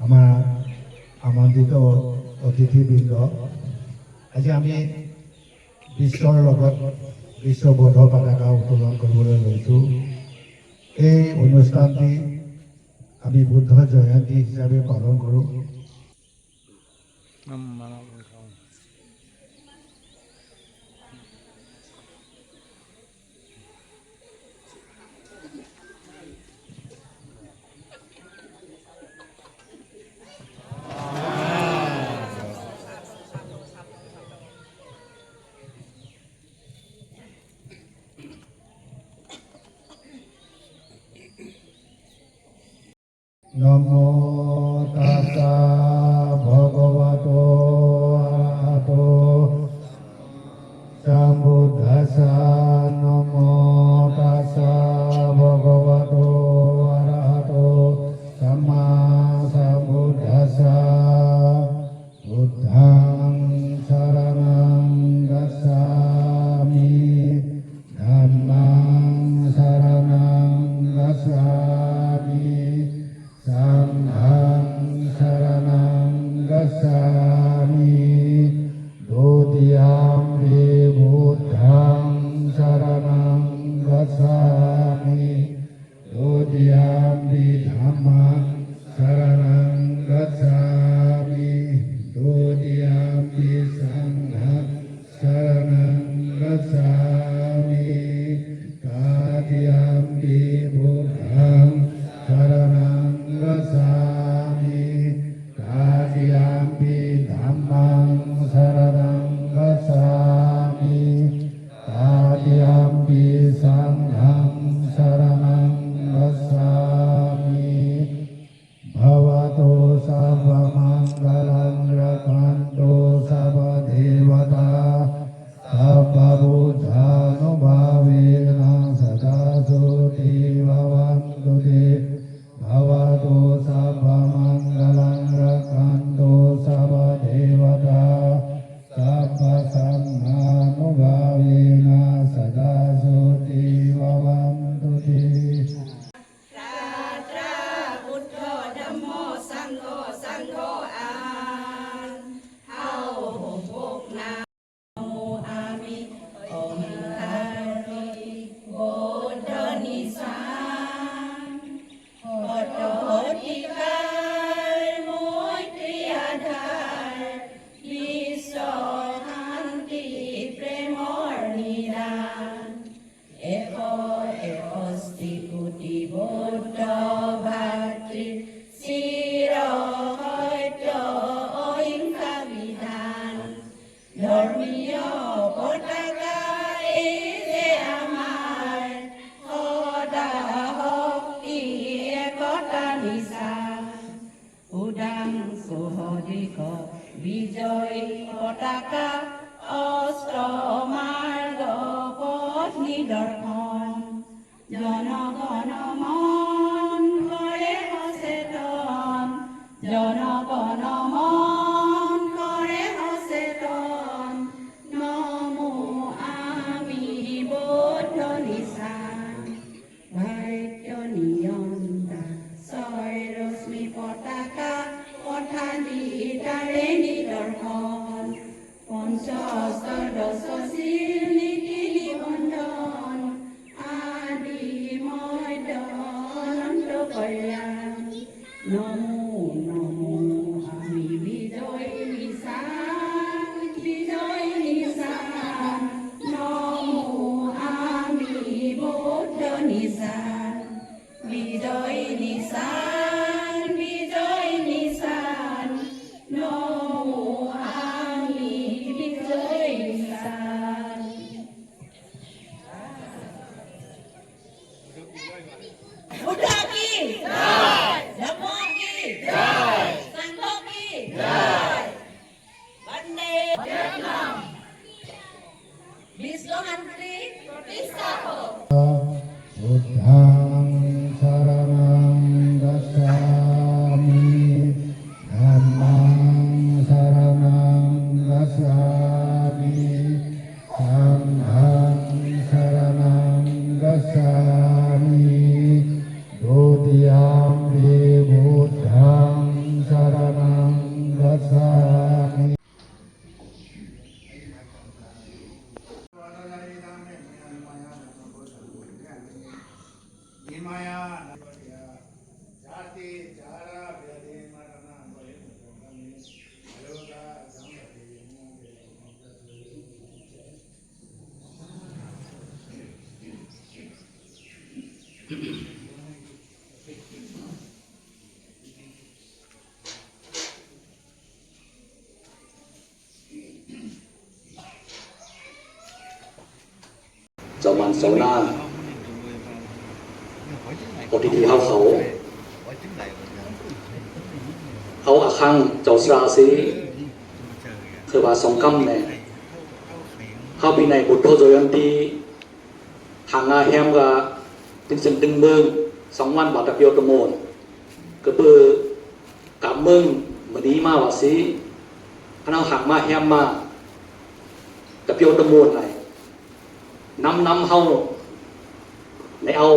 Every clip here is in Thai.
আমার আমন্ত্রিত অতিথিবৃন্দ, আজি আমি বিশ্বৰ লগত বিশ্ব বৌদ্ধ পতাকা উত্তোলন কৰিবলৈ লৈছোঁ। এই অনুষ্ঠানটি আমি বুদ্ধ জয়ন্তী হিচাপে পালন কৰোঁ। নমো তাস্সা ভগবতো আরহাতো সম্বুদ্ধাস্সা নমো তাস্সা ভগবতো আরহাতো সাম্মা সম্বুদ্ধাস্সা বুদ্ধং শরণং গচ্ছামি ধম্মং শরণং গচ্ছামি Sanghang saranang gacchami Dutiyampi buddhang saranang gacchami Dutiyampi dhammang saranang gacchami Dutiyampi sanghang saranang gacchami Tatiyampi buddhang saranang gacchami Tatiyampi dhammang saranang gacchami Tatiyampi sanghang saranang gacchami Bhavato sabba mangalang rakhanto sabba devata sabba buddhanubhavena sada soti bhavantu te Bhavato sabba mangalang rakhanto sabba devata sabba sanghanubhavena sada soti bhavantu te Tatra Buddha Dhammo Sangho Sangho An Hao Hok Na Mo Ami Om Hari Buddha Nisan Otodikai Moi Triadhar Viswanti Premor Nidan Eko Sti Buddha Bhatri Siro Hoito Oinka Vidhan Dormio Potaka Eze Amar Hoda Hokti Ekota Nisan Udang Suhodiko Bijoy Potaka Ostro Margo Pot Nidarpon জনগণ মন কৰে সচেতন জনগণ মন কৰে সচেতন নমো আমি বৌদ্ধ নিচান ভাগ্য নিয়ন্তা ছয় ৰশ্মি পতাকা পঠালি তাৰে নিদৰ্শন পঞ্চস্তৰ দশশীল নীতি নিবন্ধন আদি মধ্য অনন্ত কল্যাণ নমো নমো আমি বিজয় নিশান নমো আমি বৌদ্ধ নিশান বিজয় নিশান নমো আমি বিজয় নিশান สสามิ เจ้ามันเสาหน้าปกติเขาอาคังเจ้าสราสีคือว่าสองคำเนี่ยเขาปีในบุตรโตโจยันตีหางาแฮมกับตึงเซนตึงเมือง2 วันบาทเปียวตะโมนก็เพื่อกับเมืองมันนี้มาว่าสิอันเอาหางมาแฮมมาตะเปียวตะโมนไหนน้ำเฮาในเอา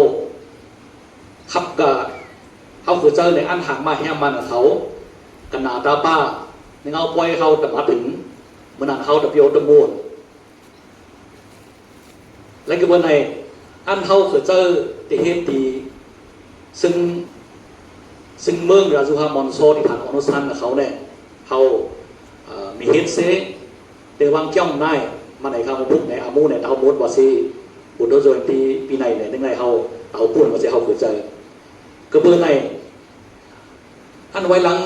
ขับกับเขาคือเจอในอันหางมาแฮมมันเขากันนาตาป้าในเอาปล่อยเขาแต่มาถึงเมื่อนั้นเขาตะเปียวตะโมนและก็วันไหนอันเขาคือเจอที่เฮตีซึ่งเมืองราจูฮามอนโซที่ฐานอนุสันกับเขาเนี่ยเขามีเฮดเซเตวางจ้องได้มาไหนครับพุกในอามูเนี่ยเอาหมดว่าสิบุตรโดยปีไหนเนี่ยนึกไงเขาเอาป่วนว่าสิเขาคือเจอก็เบอร์ไหนอันไว้หลัง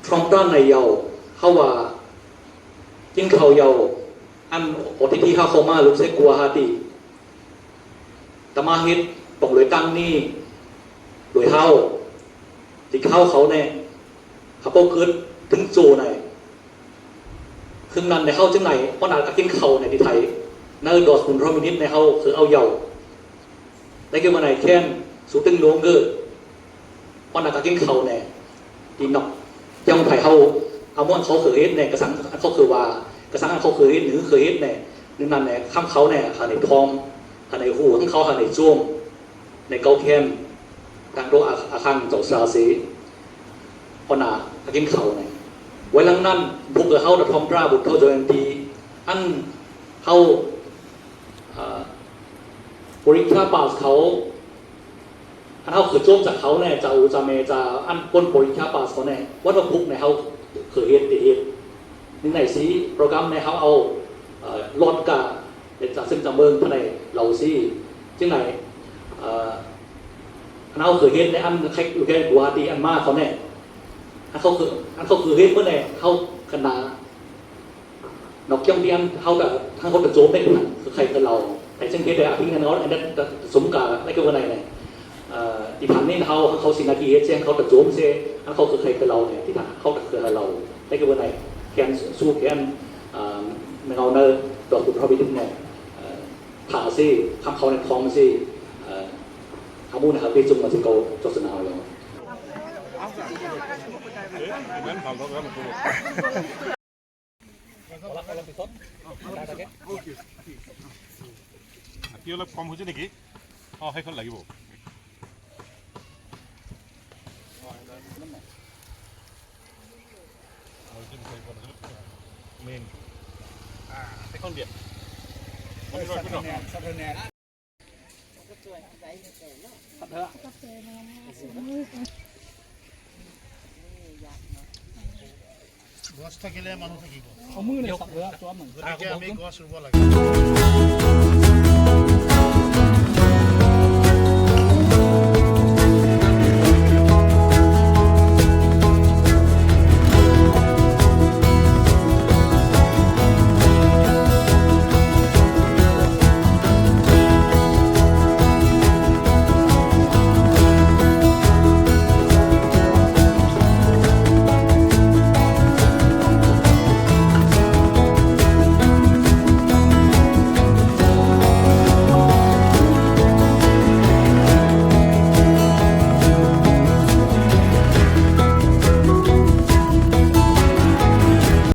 ทรองต้านในเยาเขาว่ายิ่งเขาเยาอันอดที่เขามาลุกเสกกัวฮาตีตมาฮิตป่องเลยตั้งนี่โดยเขาที่เขาเนี่ยเขาโปเกิดถึงโจไหนครึ่งนั้นในเขาจังไหนเพราะนาตะกินเขาในที่ไทยนั่นดอสมุนรมินิตในเขาคือเอาเยาได้เกี่ยวมาไหนแค่นสูตึงหลวงเกิดเพราะนาตะกินเขาเนี่ยดีนอกยังไทยเขาเอาม้วนเขาเคยเฮ็ดเนี่ยกระสังเขาคือว่ากระสังเขาเคยเฮ็ดหรือเคยเฮ็ดเนี่ยนึกนั่นเนี่ยข้ามเขาเนี่ยหาในทองหาในหูทั้งเขาหาในจ้วงในเกาแคนทางโลอาคังเจ้าสาสีเพราะนาตะกินเขาเนี่ยไว้หลังนั้นพวกเขาแต่พร้อมปราบุตรเท่าโจนตีอันเขาบริฆาป่าเขาอันเขาคือโจมจากเขาเนี่ยจะอูจะเมจะอันก้นบริฆาป่าเขาเนี่ยวัดพุกในเขาเคยเห็นตีเห็นนึกไหนสิโปรแกรมในเขาเอาลอดกะจากซึ่งจะเมืองภายในเราสิจึงไหนอันเขาเคยเห็นในอันใครอยู่แค่บัวตีอันมากเขาเนี่ยอันเขาคือเฮ็ดเมื่อไหร่เขาขนาดนอกจากที่อันเขาแต่ทั้งเขาแต่โจมได้ขนาดคือใครกับเราแต่เช่นเฮ็ดได้อภิงานเขาอันนั้นสมการได้กับวันไหนเนี่ยที่ผ่านนี้เขาสินาทีเฮ็ดเช่นเขาแต่โจมเช่อันเขาคือใครกับเราเนี่ยที่ผ่านเขาแต่คือเราได้กับวันไหนแกนสู้แกนเงาเนอดอกกุฎเขาไปถึงเนี่ยผ่าซิคำเขาในคลองซิเขาพูดนะครับไปจุ่มมาสิโกจศนาเรา끼어라 펌 후지 내기 해컬 나기보 메인 해컬 điện গছ থাকিলে মানুহ থাকিব অমুক নে সব চোৱা মানুহ গতিকে আমি গছ ৰুব লাগে